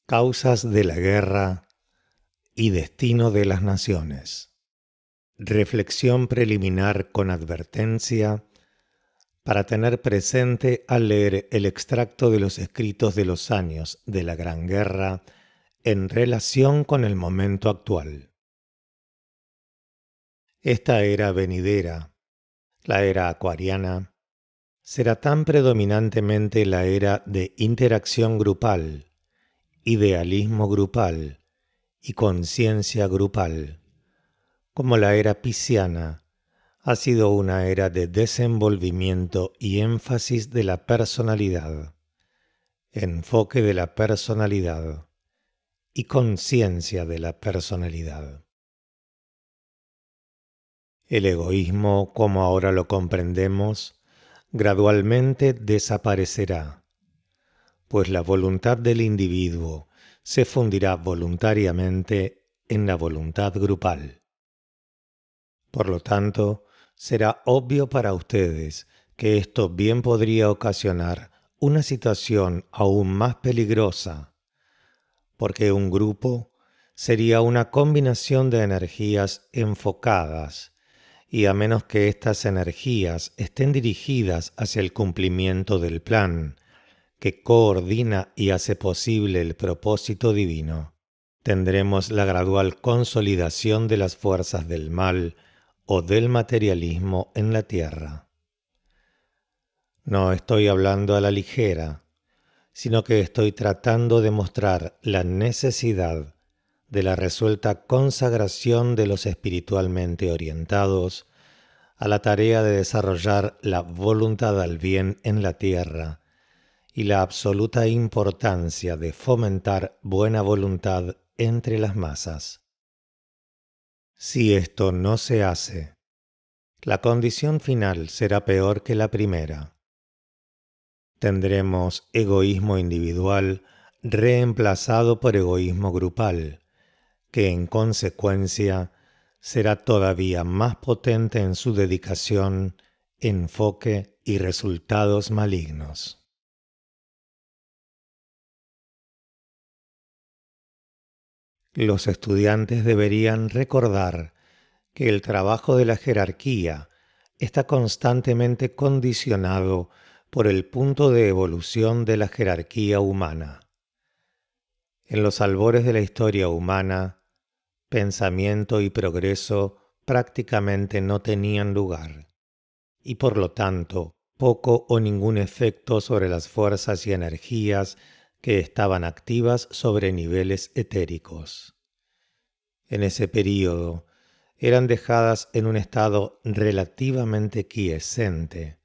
Causas de la guerra y destino de las naciones. Reflexión preliminar con advertencia para tener presente al leer el extracto de los escritos de los años de la Gran Guerra en relación con el momento actual. Esta era venidera, la era acuariana, será tan predominantemente la era de interacción grupal, idealismo grupal y conciencia grupal, como la era pisciana ha sido una era de desenvolvimiento y énfasis de la personalidad, enfoque de la personalidad y conciencia de la personalidad. El egoísmo, como ahora lo comprendemos, gradualmente desaparecerá, pues la voluntad del individuo se fundirá voluntariamente en la voluntad grupal. Por lo tanto, será obvio para ustedes que esto bien podría ocasionar una situación aún más peligrosa, porque un grupo sería una combinación de energías enfocadas, y a menos que estas energías estén dirigidas hacia el cumplimiento del plan, que coordina y hace posible el propósito divino, tendremos la gradual consolidación de las fuerzas del mal o del materialismo en la tierra. No estoy hablando a la ligera, sino que estoy tratando de mostrar la necesidad de la resuelta consagración de los espiritualmente orientados a la tarea de desarrollar la voluntad al bien en la tierra y la absoluta importancia de fomentar buena voluntad entre las masas. Si esto no se hace, la condición final será peor que la primera. Tendremos egoísmo individual reemplazado por egoísmo grupal, que en consecuencia será todavía más potente en su dedicación, enfoque y resultados malignos. Los estudiantes deberían recordar que el trabajo de la jerarquía está constantemente condicionado por el punto de evolución de la jerarquía humana. En los albores de la historia humana, pensamiento y progreso prácticamente no tenían lugar, y por lo tanto, poco o ningún efecto sobre las fuerzas y energías que estaban activas sobre niveles etéricos. En ese período, eran dejadas en un estado relativamente quiescente,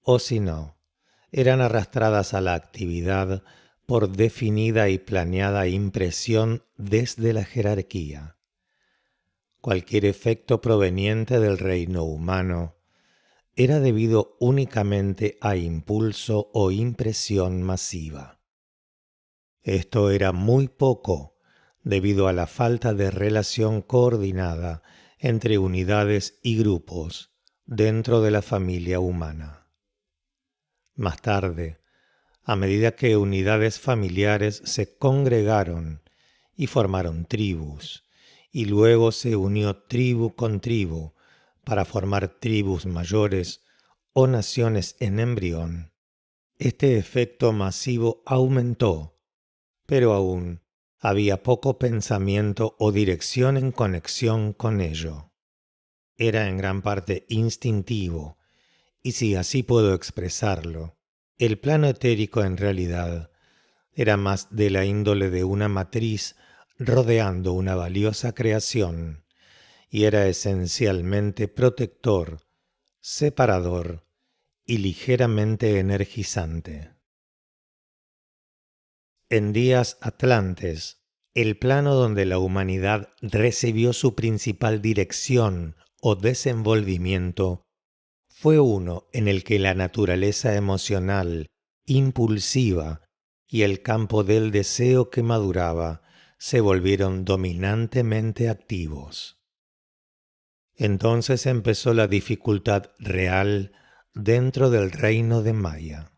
o si no, eran arrastradas a la actividad por definida y planeada impresión desde la jerarquía. Cualquier efecto proveniente del reino humano era debido únicamente a impulso o impresión masiva. Esto era muy poco debido a la falta de relación coordinada entre unidades y grupos dentro de la familia humana. Más tarde, a medida que unidades familiares se congregaron y formaron tribus, y luego se unió tribu con tribu para formar tribus mayores o naciones en embrión, este efecto masivo aumentó, pero aún había poco pensamiento o dirección en conexión con ello. Era en gran parte instintivo, y si así puedo expresarlo, el plano etérico en realidad era más de la índole de una matriz rodeando una valiosa creación, y era esencialmente protector, separador y ligeramente energizante. En días atlantes, el plano donde la humanidad recibió su principal dirección o desenvolvimiento fue uno en el que la naturaleza emocional, impulsiva y el campo del deseo que maduraba se volvieron dominantemente activos. Entonces empezó la dificultad real dentro del reino de Maya.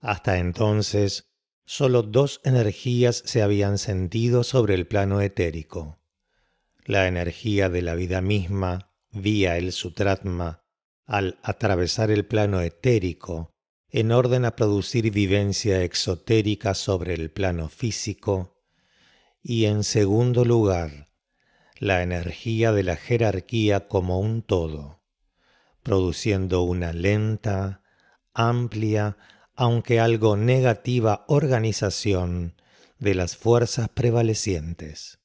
Hasta entonces, solo dos energías se habían sentido sobre el plano etérico: la energía de la vida misma, vía el Sutratma, al atravesar el plano etérico, en orden a producir vivencia exotérica sobre el plano físico, y en segundo lugar, la energía de la jerarquía como un todo, produciendo una lenta, amplia, aunque algo negativa organización de las fuerzas prevalecientes.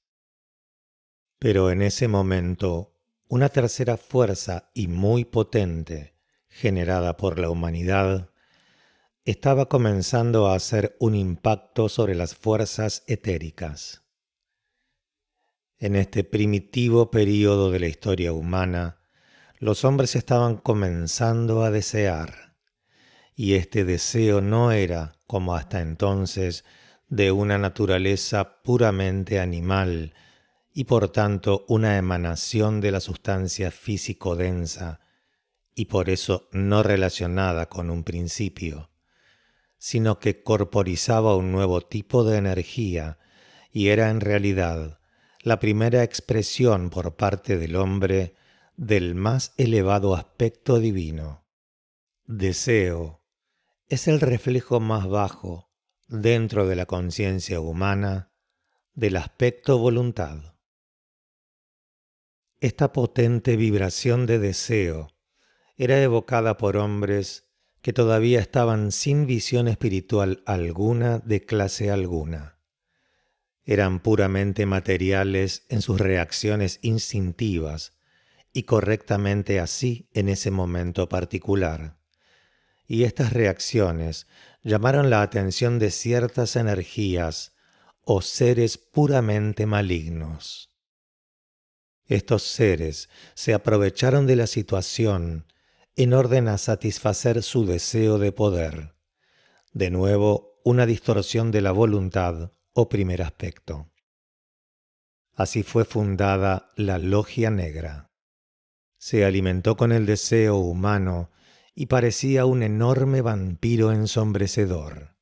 Pero en ese momento, una tercera fuerza y muy potente, generada por la humanidad, estaba comenzando a hacer un impacto sobre las fuerzas etéricas. En este primitivo período de la historia humana, los hombres estaban comenzando a desear, y este deseo no era, como hasta entonces, de una naturaleza puramente animal y por tanto una emanación de la sustancia físico-densa y por eso no relacionada con un principio, sino que corporizaba un nuevo tipo de energía y era en realidad la primera expresión por parte del hombre del más elevado aspecto divino. Deseo es el reflejo más bajo, dentro de la conciencia humana, del aspecto voluntad. Esta potente vibración de deseo era evocada por hombres que todavía estaban sin visión espiritual alguna de clase alguna. Eran puramente materiales en sus reacciones instintivas y correctamente así en ese momento particular. Y estas reacciones llamaron la atención de ciertas energías o seres puramente malignos. Estos seres se aprovecharon de la situación en orden a satisfacer su deseo de poder. De nuevo, una distorsión de la voluntad o primer aspecto. Así fue fundada la Logia Negra. Se alimentó con el deseo humano y parecía un enorme vampiro ensombrecedor.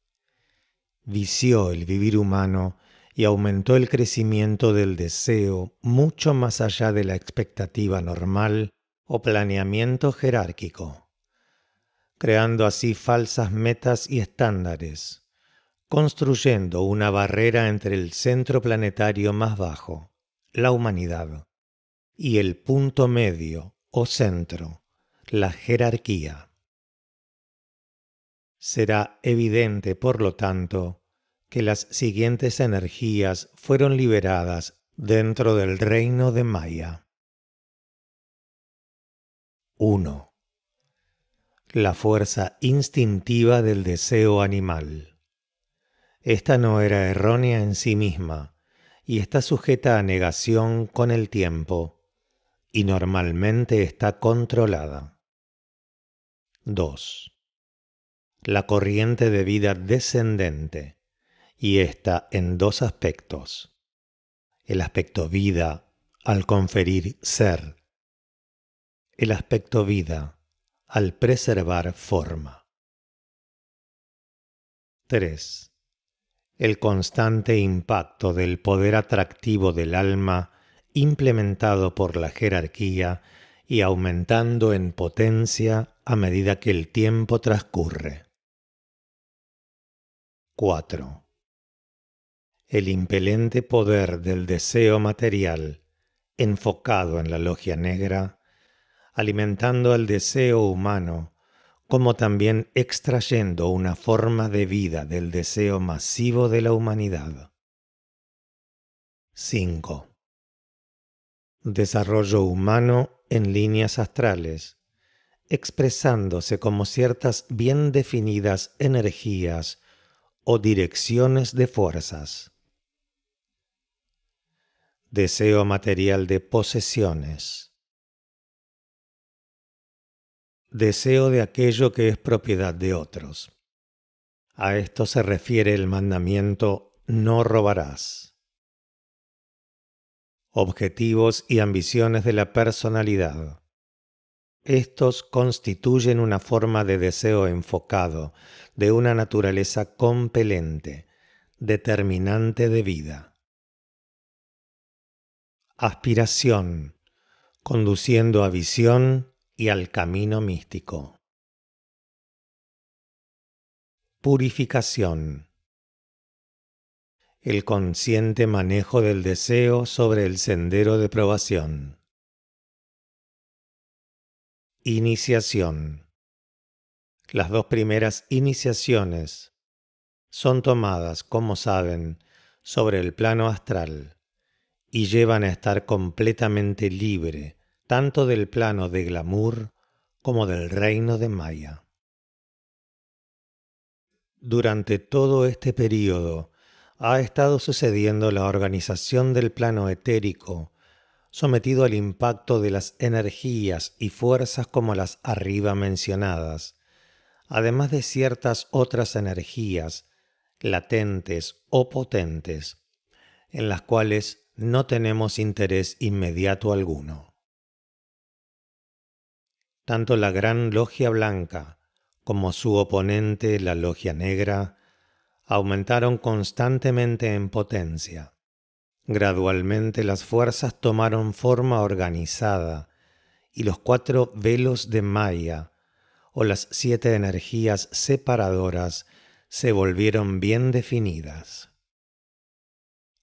Vició el vivir humano y aumentó el crecimiento del deseo mucho más allá de la expectativa normal o planeamiento jerárquico, creando así falsas metas y estándares, construyendo una barrera entre el centro planetario más bajo, la humanidad, y el punto medio o centro, la jerarquía. Será evidente, por lo tanto, que las siguientes energías fueron liberadas dentro del reino de Maya. 1. La fuerza instintiva del deseo animal. Esta no era errónea en sí misma y está sujeta a negación con el tiempo y normalmente está controlada. 2. La corriente de vida descendente, y esta en dos aspectos: el aspecto vida al conferir ser, el aspecto vida al preservar forma. 3. El constante impacto del poder atractivo del alma implementado por la jerarquía y aumentando en potencia a medida que el tiempo transcurre. 4. El impelente poder del deseo material, enfocado en la Logia Negra, alimentando el deseo humano, como también extrayendo una forma de vida del deseo masivo de la humanidad. 5. Desarrollo humano en líneas astrales, expresándose como ciertas bien definidas energías o direcciones de fuerzas. Deseo material de posesiones. Deseo de aquello que es propiedad de otros. A esto se refiere el mandamiento «no robarás». Objetivos y ambiciones de la personalidad. Estos constituyen una forma de deseo enfocado, de una naturaleza compelente, determinante de vida. Aspiración, conduciendo a visión y al camino místico. Purificación, el consciente manejo del deseo sobre el sendero de probación. Iniciación. Las dos primeras iniciaciones son tomadas, como saben, sobre el plano astral y llevan a estar completamente libre tanto del plano de glamour como del reino de Maya. Durante todo este período ha estado sucediendo la organización del plano etérico, sometido al impacto de las energías y fuerzas como las arriba mencionadas, además de ciertas otras energías, latentes o potentes, en las cuales no tenemos interés inmediato alguno. Tanto la Gran Logia Blanca como su oponente, la Logia Negra, aumentaron constantemente en potencia. Gradualmente las fuerzas tomaron forma organizada y los 4 velos de Maya, o las 7 energías separadoras, se volvieron bien definidas.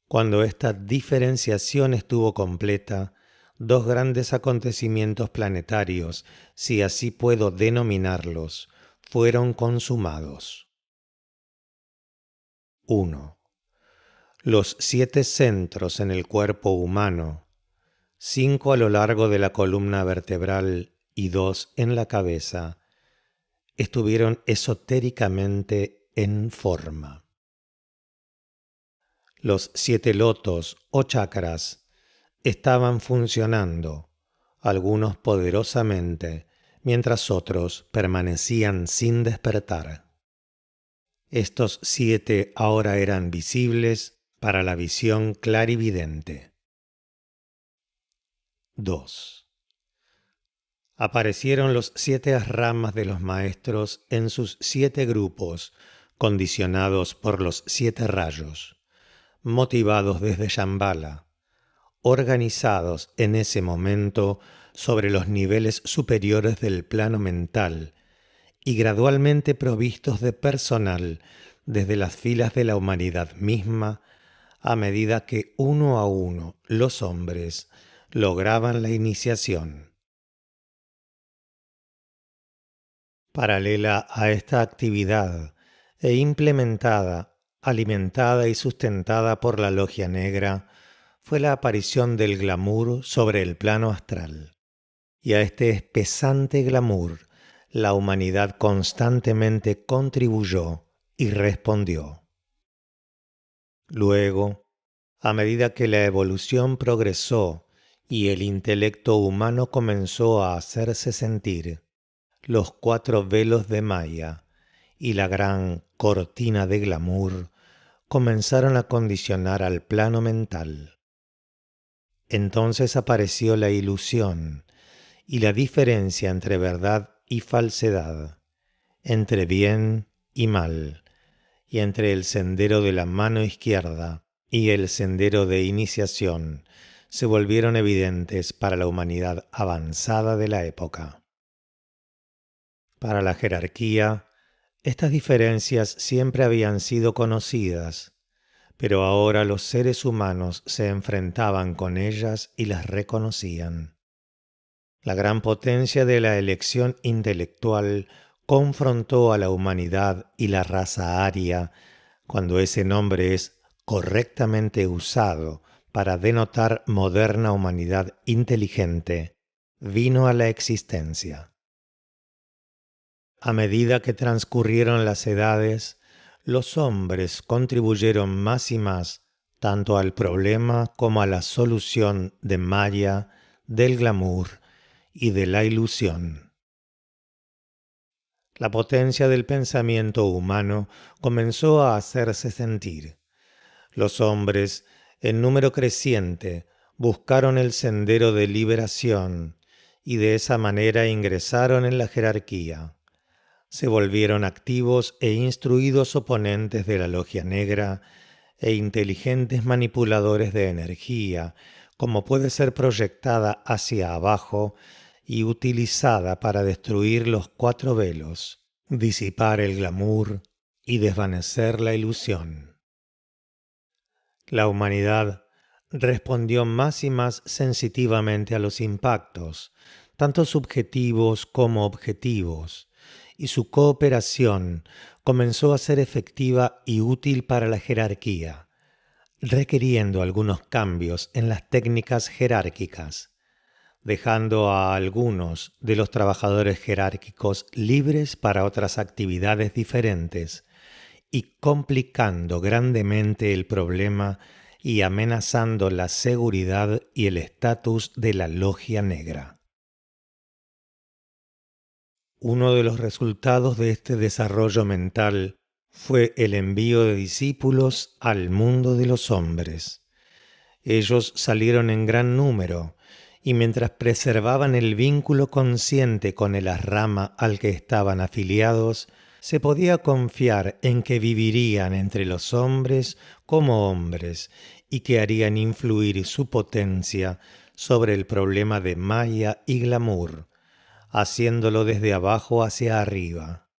Cuando esta diferenciación estuvo completa, 2 grandes acontecimientos planetarios, si así puedo denominarlos, fueron consumados. 1. Los 7 centros en el cuerpo humano, 5 a lo largo de la columna vertebral y 2 en la cabeza, estuvieron esotéricamente en forma. Los 7 lotos o chakras estaban funcionando, algunos poderosamente, mientras otros permanecían sin despertar. Estos 7 ahora eran visibles para la visión clarividente. 2. Aparecieron los 7 ramas de los maestros en sus 7 grupos, condicionados por los 7 rayos, motivados desde Shambhala, organizados en ese momento sobre los niveles superiores del plano mental y gradualmente provistos de personal desde las filas de la humanidad misma, a medida que uno a uno los hombres lograban la iniciación. Paralela a esta actividad e implementada, alimentada y sustentada por la Logia Negra, fue la aparición del glamour sobre el plano astral. Y a este espesante glamour la humanidad constantemente contribuyó y respondió. Luego, a medida que la evolución progresó y el intelecto humano comenzó a hacerse sentir, los 4 velos de Maya y la gran cortina de glamour comenzaron a condicionar al plano mental. Entonces apareció la ilusión y la diferencia entre verdad y falsedad, entre bien y mal, y entre el sendero de la mano izquierda y el sendero de iniciación se volvieron evidentes para la humanidad avanzada de la época. Para la jerarquía, estas diferencias siempre habían sido conocidas, pero ahora los seres humanos se enfrentaban con ellas y las reconocían. La gran potencia de la elección intelectual confrontó a la humanidad y la raza aria, cuando ese nombre es correctamente usado para denotar moderna humanidad inteligente, vino a la existencia. A medida que transcurrieron las edades, los hombres contribuyeron más y más tanto al problema como a la solución de Maya, del glamour y de la ilusión. La potencia del pensamiento humano comenzó a hacerse sentir. Los hombres, en número creciente, buscaron el sendero de liberación y de esa manera ingresaron en la jerarquía. Se volvieron activos e instruidos oponentes de la Logia Negra e inteligentes manipuladores de energía, como puede ser proyectada hacia abajo y utilizada para destruir los 4 velos, disipar el glamour y desvanecer la ilusión. La humanidad respondió más y más sensitivamente a los impactos, tanto subjetivos como objetivos, y su cooperación comenzó a ser efectiva y útil para la jerarquía, requiriendo algunos cambios en las técnicas jerárquicas, dejando a algunos de los trabajadores jerárquicos libres para otras actividades diferentes y complicando grandemente el problema y amenazando la seguridad y el estatus de la logia negra. Uno de los resultados de este desarrollo mental fue el envío de discípulos al mundo de los hombres. Ellos salieron en gran número, y mientras preservaban el vínculo consciente con el asrama al que estaban afiliados, se podía confiar en que vivirían entre los hombres como hombres y que harían influir su potencia sobre el problema de Maya y glamour, haciéndolo desde abajo hacia arriba.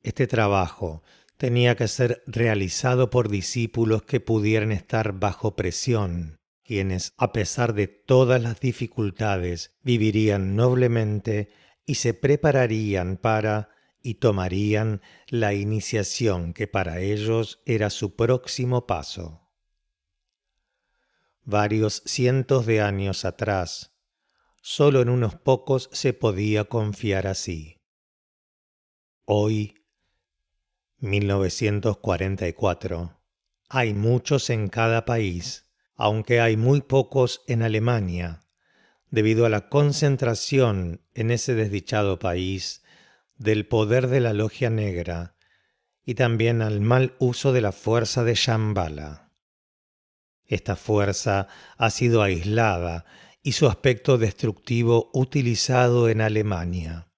Este trabajo tenía que ser realizado por discípulos que pudieran estar bajo presión, quienes, a pesar de todas las dificultades, vivirían noblemente y se prepararían para y tomarían la iniciación que para ellos era su próximo paso. Varios cientos de años atrás, solo en unos pocos se podía confiar así. Hoy, 1944, hay muchos en cada país, aunque hay muy pocos en Alemania, debido a la concentración en ese desdichado país del poder de la logia negra y también al mal uso de la fuerza de Shambhala. Esta fuerza ha sido aislada y su aspecto destructivo utilizado en Alemania.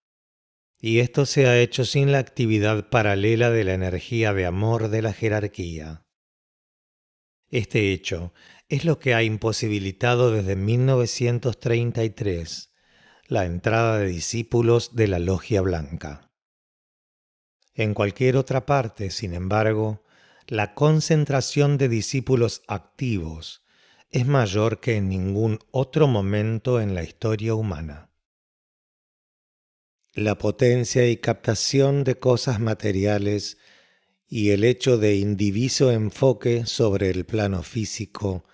Y esto se ha hecho sin la actividad paralela de la energía de amor de la jerarquía. Este hecho es lo que ha imposibilitado desde 1933 la entrada de discípulos de la Logia Blanca. En cualquier otra parte, sin embargo, la concentración de discípulos activos es mayor que en ningún otro momento en la historia humana. La potencia y captación de cosas materiales y el hecho de indiviso enfoque sobre el plano físico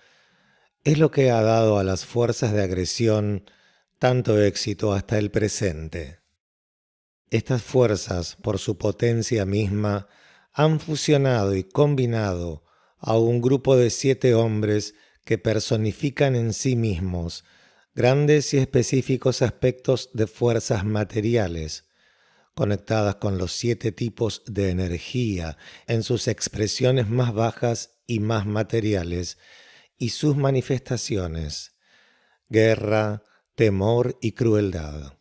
es lo que ha dado a las fuerzas de agresión tanto éxito hasta el presente. Estas fuerzas, por su potencia misma, han fusionado y combinado a un grupo de 7 hombres que personifican en sí mismos grandes y específicos aspectos de fuerzas materiales, conectadas con los 7 tipos de energía en sus expresiones más bajas y más materiales, y sus manifestaciones: guerra, temor y crueldad.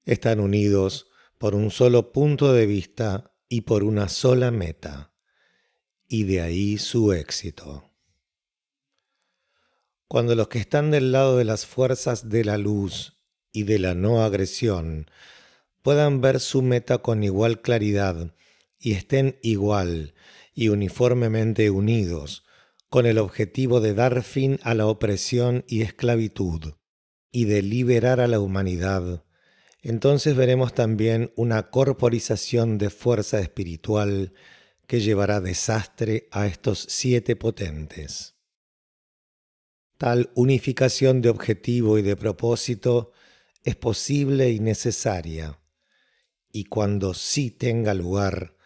Están unidos por un solo punto de vista y por una sola meta, y de ahí su éxito. Cuando los que están del lado de las fuerzas de la luz y de la no agresión puedan ver su meta con igual claridad y estén igual y uniformemente unidos con el objetivo de dar fin a la opresión y esclavitud y de liberar a la humanidad, entonces veremos también una corporización de fuerza espiritual que llevará desastre a estos 7 potentes. Tal unificación de objetivo y de propósito es posible y necesaria, y cuando sí tenga lugar,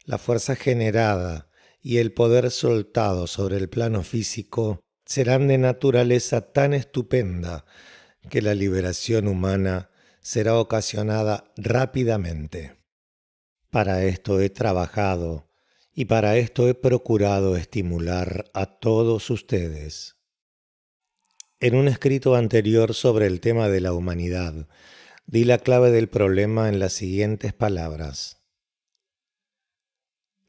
la fuerza generada y el poder soltado sobre el plano físico serán de naturaleza tan estupenda que la liberación humana será ocasionada rápidamente. Para esto he trabajado y para esto he procurado estimular a todos ustedes. En un escrito anterior sobre el tema de la humanidad, di la clave del problema en las siguientes palabras.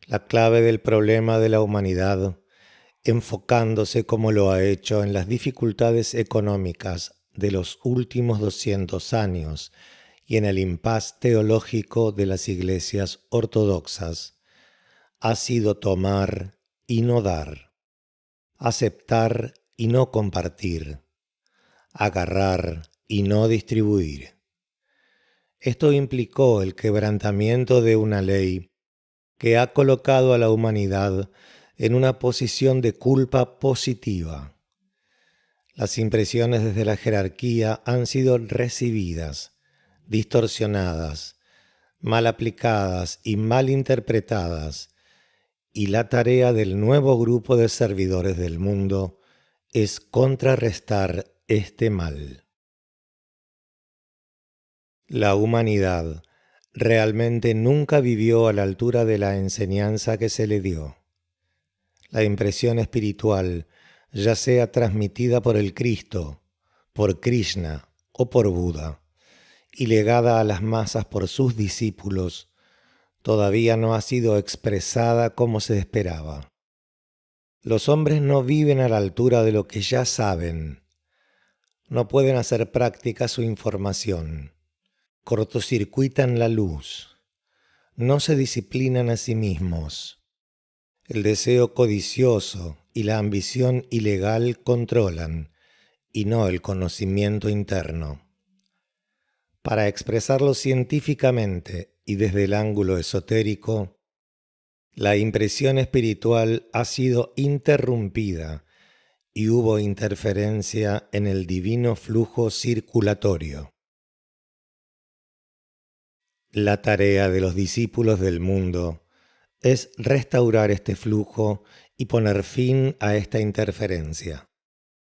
La clave del problema de la humanidad enfocándose como lo ha hecho en las dificultades económicas de los últimos 200 años y en el impas teológico de las iglesias ortodoxas, ha sido tomar y no dar, aceptar y no compartir, agarrar y no distribuir. Esto implicó el quebrantamiento de una ley que ha colocado a la humanidad en una posición de culpa positiva. Las impresiones desde la jerarquía han sido recibidas, distorsionadas, mal aplicadas y mal interpretadas, y la tarea del nuevo grupo de servidores del mundo es contrarrestar este mal. La humanidad realmente nunca vivió a la altura de la enseñanza que se le dio. La impresión espiritual, ya sea transmitida por el Cristo, por Krishna o por Buda, y legada a las masas por sus discípulos, todavía no ha sido expresada como se esperaba. Los hombres no viven a la altura de lo que ya saben. No pueden hacer práctica su información. Cortocircuitan la luz. No se disciplinan a sí mismos. El deseo codicioso y la ambición ilegal controlan, y no el conocimiento interno. Para expresarlo científicamente y desde el ángulo esotérico, la impresión espiritual ha sido interrumpida y hubo interferencia en el divino flujo circulatorio. La tarea de los discípulos del mundo es restaurar este flujo y poner fin a esta interferencia.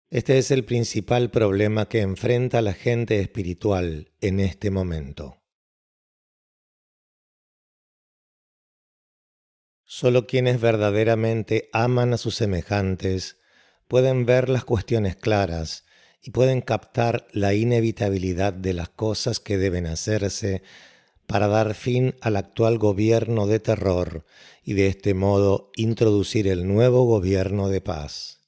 Este es el principal problema que enfrenta la gente espiritual en este momento. Solo quienes verdaderamente aman a sus semejantes pueden ver las cuestiones claras y pueden captar la inevitabilidad de las cosas que deben hacerse para dar fin al actual gobierno de terror y de este modo introducir el nuevo gobierno de paz.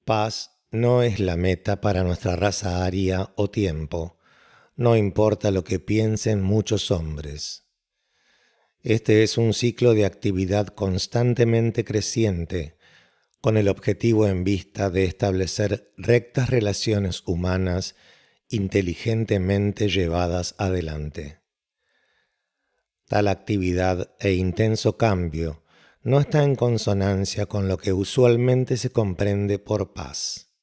Paz no es la meta para nuestra raza aria o tiempo, no importa lo que piensen muchos hombres. Este es un ciclo de actividad constantemente creciente, con el objetivo en vista de establecer rectas relaciones humanas inteligentemente llevadas adelante. Tal actividad e intenso cambio no está en consonancia con lo que usualmente se comprende por paz.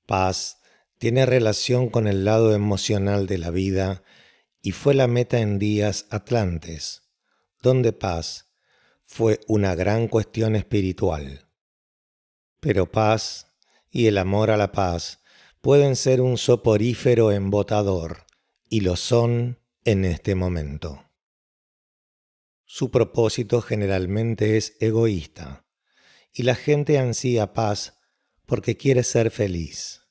Paz tiene relación con el lado emocional de la vida y fue la meta en días atlantes, donde paz fue una gran cuestión espiritual. Pero paz y el amor a la paz pueden ser un soporífero embotador, y lo son en este momento. Su propósito generalmente es egoísta, y la gente ansía paz porque quiere ser feliz.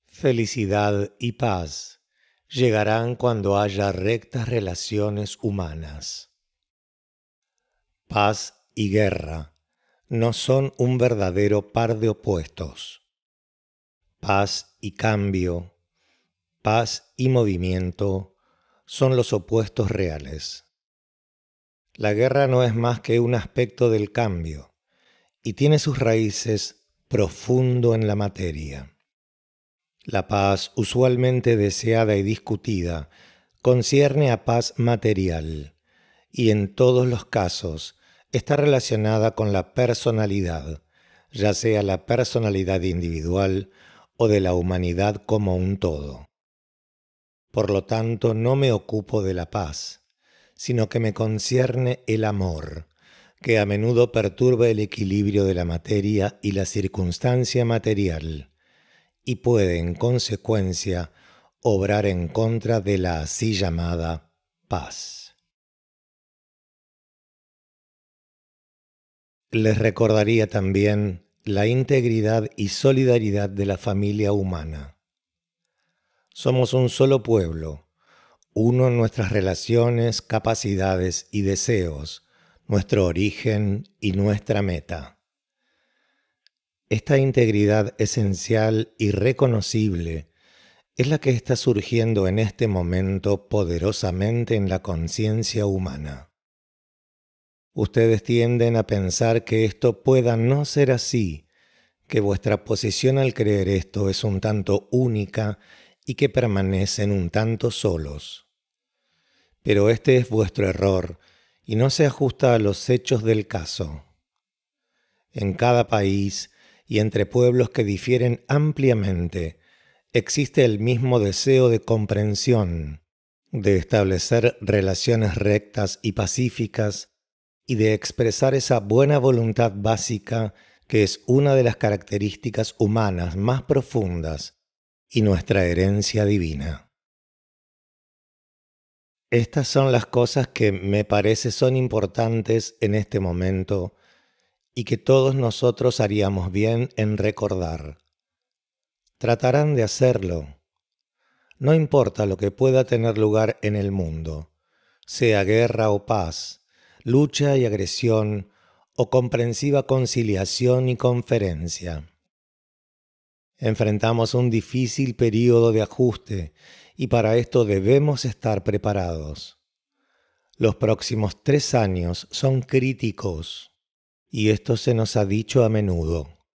Felicidad y paz llegarán cuando haya rectas relaciones humanas. Paz y guerra no son un verdadero par de opuestos. Paz y cambio, paz y movimiento son los opuestos reales. La guerra no es más que un aspecto del cambio y tiene sus raíces profundo en la materia. La paz, usualmente deseada y discutida, concierne a paz material y en todos los casos está relacionada con la personalidad, ya sea la personalidad individual o de la humanidad como un todo. Por lo tanto, no me ocupo de la paz, sino que me concierne el amor, que a menudo perturba el equilibrio de la materia y la circunstancia material, y puede, en consecuencia, obrar en contra de la así llamada paz. Les recordaría también la integridad y solidaridad de la familia humana. Somos un solo pueblo, uno en nuestras relaciones, capacidades y deseos, nuestro origen y nuestra meta. Esta integridad esencial y reconocible es la que está surgiendo en este momento poderosamente en la conciencia humana. Ustedes tienden a pensar que esto pueda no ser así, que vuestra posición al creer esto es un tanto única y que permanecen un tanto solos. Pero este es vuestro error y no se ajusta a los hechos del caso. En cada país y entre pueblos que difieren ampliamente, existe el mismo deseo de comprensión, de establecer relaciones rectas y pacíficas y de expresar esa buena voluntad básica que es una de las características humanas más profundas y nuestra herencia divina. Estas son las cosas que me parece son importantes en este momento y que todos nosotros haríamos bien en recordar. Tratarán de hacerlo. No importa lo que pueda tener lugar en el mundo, sea guerra o paz, lucha y agresión, o comprensiva conciliación y conferencia. Enfrentamos un difícil período de ajuste y para esto debemos estar preparados. Los próximos 3 años son críticos y esto se nos ha dicho a menudo.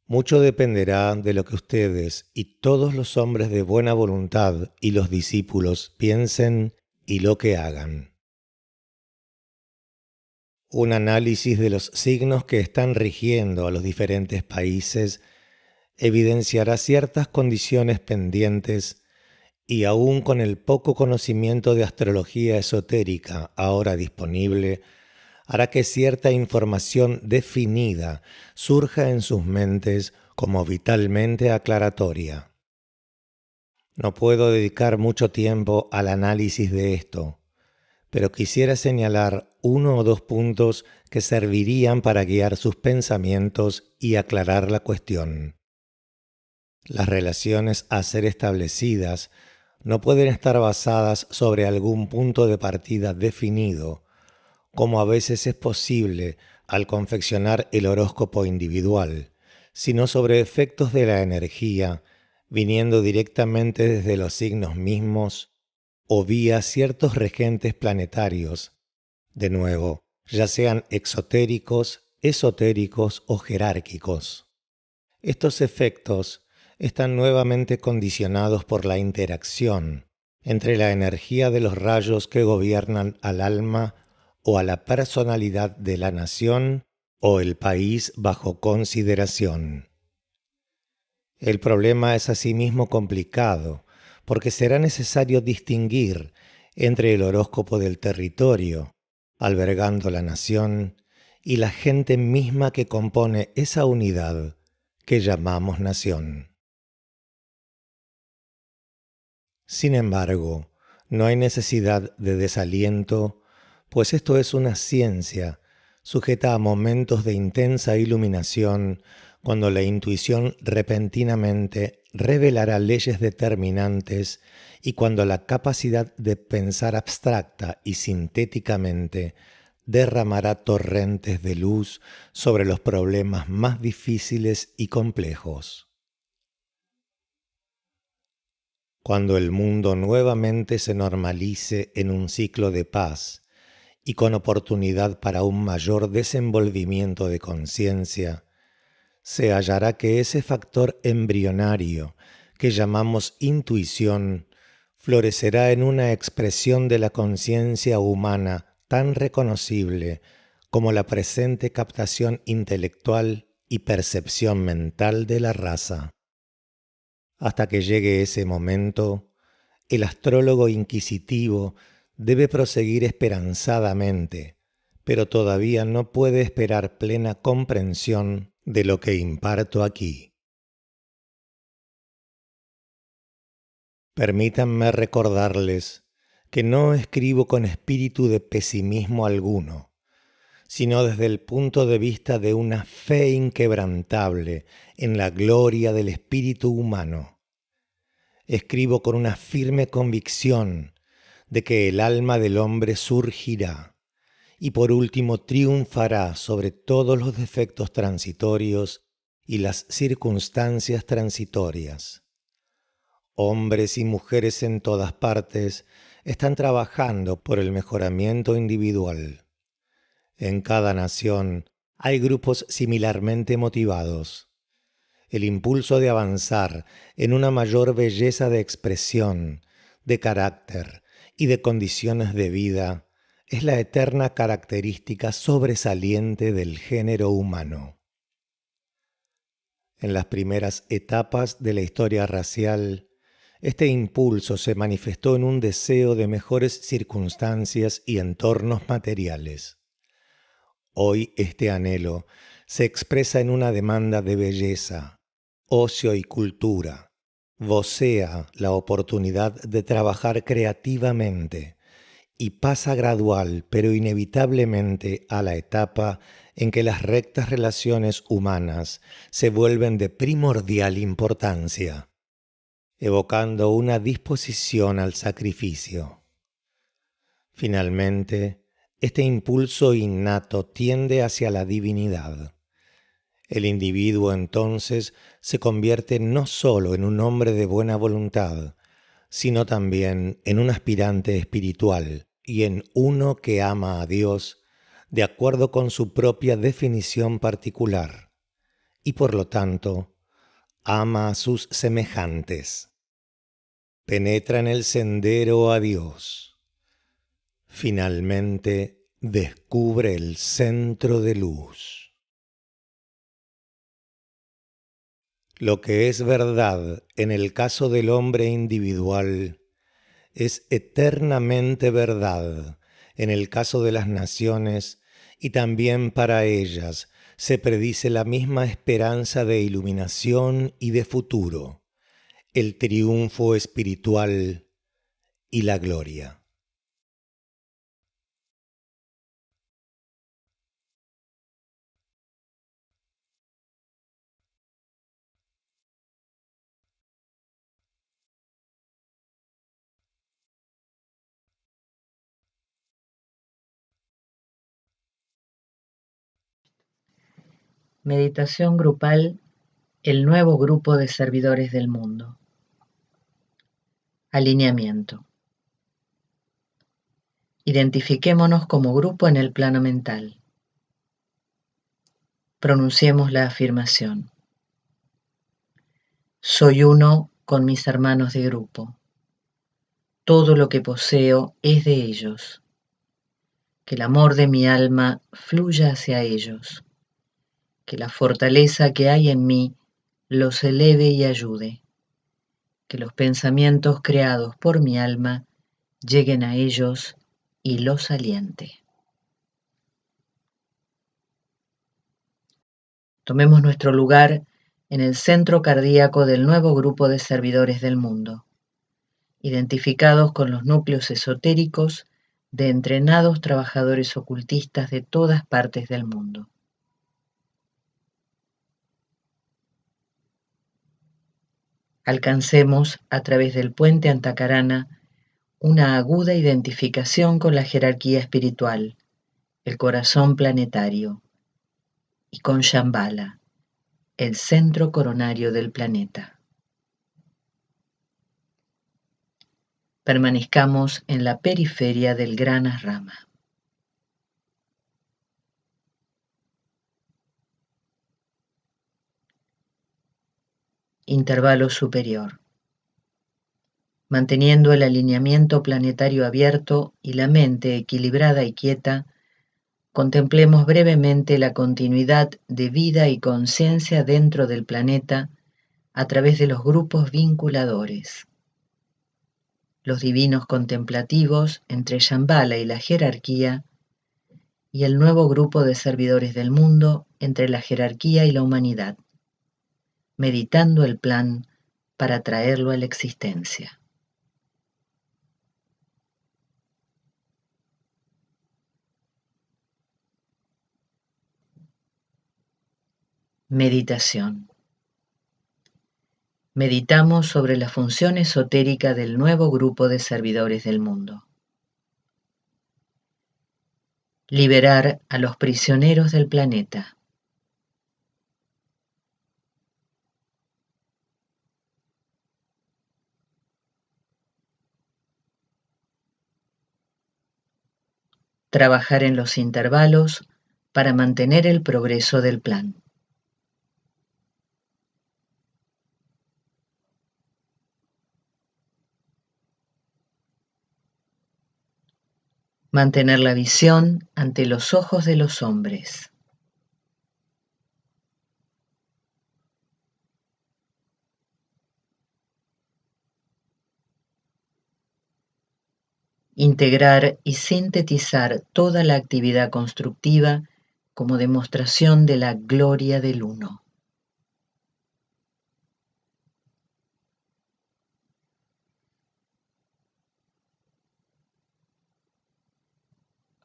Mucho dependerá de lo que ustedes y todos los hombres de buena voluntad y los discípulos piensen y lo que hagan. Un análisis de los signos que están rigiendo a los diferentes países evidenciará ciertas condiciones pendientes y aún con el poco conocimiento de astrología esotérica ahora disponible, hará que cierta información definida surja en sus mentes como vitalmente aclaratoria. No puedo dedicar mucho tiempo al análisis de esto, pero quisiera señalar 1 o 2 puntos que servirían para guiar sus pensamientos y aclarar la cuestión. Las relaciones a ser establecidas no pueden estar basadas sobre algún punto de partida definido, como a veces es posible al confeccionar el horóscopo individual, sino sobre efectos de la energía viniendo directamente desde los signos mismos o vía ciertos regentes planetarios, de nuevo, ya sean exotéricos, esotéricos o jerárquicos. Estos efectos están nuevamente condicionados por la interacción entre la energía de los rayos que gobiernan al alma o a la personalidad de la nación o el país bajo consideración. El problema es asimismo complicado, porque será necesario distinguir entre el horóscopo del territorio, albergando la nación, y la gente misma que compone esa unidad que llamamos nación. Sin embargo, no hay necesidad de desaliento, pues esto es una ciencia sujeta a momentos de intensa iluminación, cuando la intuición repentinamente revelará leyes determinantes y cuando la capacidad de pensar abstracta y sintéticamente derramará torrentes de luz sobre los problemas más difíciles y complejos. Cuando el mundo nuevamente se normalice en un ciclo de paz y con oportunidad para un mayor desenvolvimiento de conciencia, se hallará que ese factor embrionario que llamamos intuición florecerá en una expresión de la conciencia humana tan reconocible como la presente captación intelectual y percepción mental de la raza. Hasta que llegue ese momento, el astrólogo inquisitivo debe proseguir esperanzadamente, pero todavía no puede esperar plena comprensión de lo que imparto aquí. Permítanme recordarles que no escribo con espíritu de pesimismo alguno, sino desde el punto de vista de una fe inquebrantable en la gloria del espíritu humano. Escribo con una firme convicción de que el alma del hombre surgirá y por último triunfará sobre todos los defectos transitorios y las circunstancias transitorias. Hombres y mujeres en todas partes están trabajando por el mejoramiento individual. En cada nación hay grupos similarmente motivados. El impulso de avanzar en una mayor belleza de expresión, de carácter y de condiciones de vida es la eterna característica sobresaliente del género humano. En las primeras etapas de la historia racial, este impulso se manifestó en un deseo de mejores circunstancias y entornos materiales. Hoy este anhelo se expresa en una demanda de belleza, ocio y cultura. Vocea la oportunidad de trabajar creativamente y pasa gradual pero inevitablemente a la etapa en que las rectas relaciones humanas se vuelven de primordial importancia, evocando una disposición al sacrificio. Finalmente, este impulso innato tiende hacia la divinidad. El individuo entonces se convierte no solo en un hombre de buena voluntad, sino también en un aspirante espiritual y en uno que ama a Dios de acuerdo con su propia definición particular, y por lo tanto ama a sus semejantes. Penetra en el sendero a Dios. Finalmente descubre el centro de luz. Lo que es verdad en el caso del hombre individual es eternamente verdad en el caso de las naciones, y también para ellas se predice la misma esperanza de iluminación y de futuro, el triunfo espiritual y la gloria. Meditación grupal, el nuevo grupo de servidores del mundo. Alineamiento. Identifiquémonos como grupo en el plano mental. Pronunciemos la afirmación. Soy uno con mis hermanos de grupo. Todo lo que poseo es de ellos. Que el amor de mi alma fluya hacia ellos. Que la fortaleza que hay en mí los eleve y ayude. Que los pensamientos creados por mi alma lleguen a ellos y los aliente. Tomemos nuestro lugar en el centro cardíaco del nuevo grupo de servidores del mundo, identificados con los núcleos esotéricos de entrenados trabajadores ocultistas de todas partes del mundo. Alcancemos, a través del puente Antacarana, una aguda identificación con la jerarquía espiritual, el corazón planetario, y con Shambhala, el centro coronario del planeta. Permanezcamos en la periferia del gran Rama. Intervalo superior. Manteniendo el alineamiento planetario abierto y la mente equilibrada y quieta, contemplemos brevemente la continuidad de vida y conciencia dentro del planeta a través de los grupos vinculadores. Los divinos contemplativos entre Shambhala y la jerarquía, y el nuevo grupo de servidores del mundo entre la jerarquía y la humanidad, meditando el plan para traerlo a la existencia. Meditación. Meditamos sobre la función esotérica del nuevo grupo de servidores del mundo. liberar a los prisioneros del planeta. Trabajar en los intervalos para mantener el progreso del plan. Mantener la visión ante los ojos de los hombres. Integrar y sintetizar toda la actividad constructiva como demostración de la gloria del uno.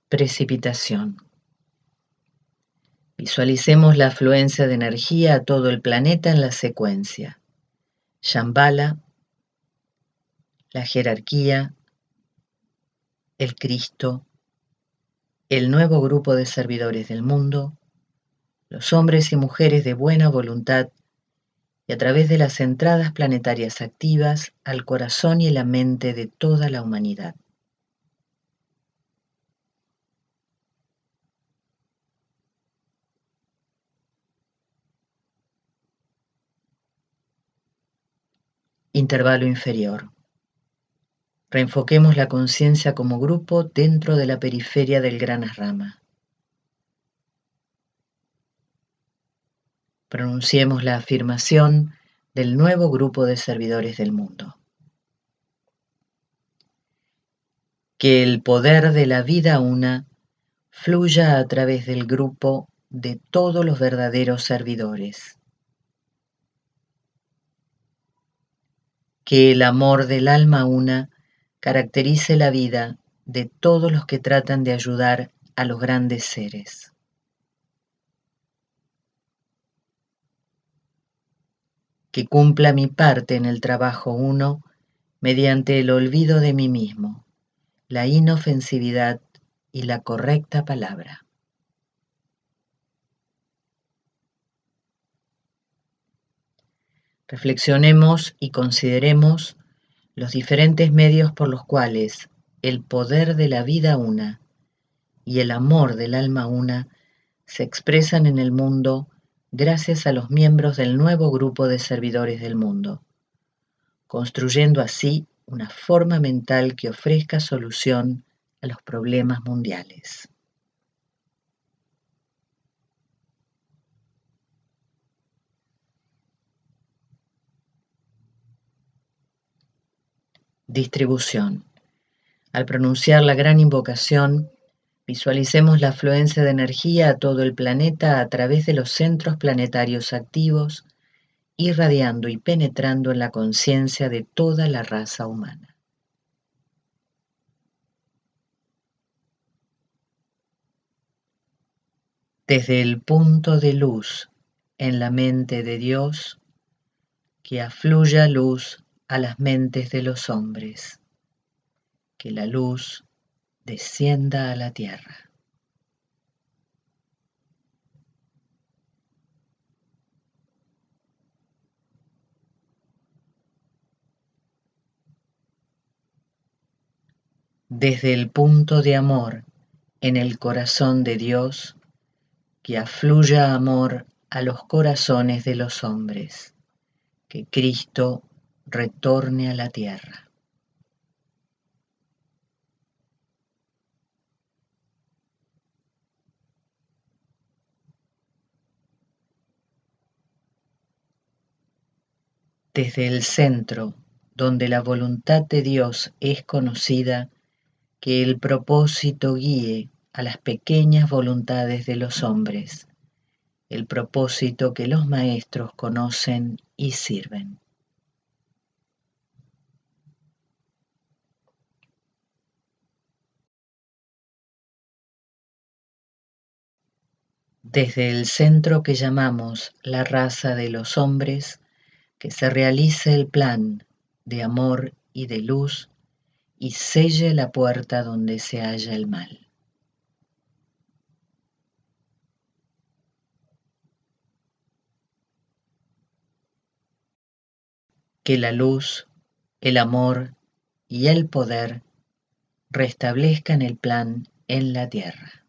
Precipitación. Visualicemos la afluencia de energía a todo el planeta en la secuencia. Shambhala, la jerarquía, el Cristo, el nuevo grupo de servidores del mundo, los hombres y mujeres de buena voluntad y a través de las entradas planetarias activas al corazón y la mente de toda la humanidad. Intervalo inferior. Reenfoquemos la conciencia como grupo dentro de la periferia del Gran Rama. Pronunciemos la afirmación del nuevo grupo de servidores del mundo. Que el poder de la vida una fluya a través del grupo de todos los verdaderos servidores. Que el amor del alma una caracterice la vida de todos los que tratan de ayudar a los grandes seres. Que cumpla mi parte en el trabajo uno mediante el olvido de mí mismo, la inofensividad y la correcta palabra. Reflexionemos y consideremos los diferentes medios por los cuales el poder de la vida una y el amor del alma una se expresan en el mundo gracias a los miembros del nuevo grupo de servidores del mundo, construyendo así una forma mental que ofrezca solución a los problemas mundiales. Distribución. Al pronunciar la gran invocación, visualicemos la afluencia de energía a todo el planeta a través de los centros planetarios activos, irradiando y penetrando en la conciencia de toda la raza humana. Desde el punto de luz en la mente de Dios, que afluya luz a las mentes de los hombres, que la luz descienda a la tierra. Desde el punto de amor en el corazón de Dios, que afluya amor a los corazones de los hombres, que Cristo retorne a la tierra. Desde el centro, donde la voluntad de Dios es conocida, que el propósito guíe a las pequeñas voluntades de los hombres, el propósito que los maestros conocen y sirven. Desde el centro que llamamos la raza de los hombres, que se realice el plan de amor y de luz y selle la puerta donde se halla el mal. que la luz, el amor y el poder restablezcan el plan en la tierra.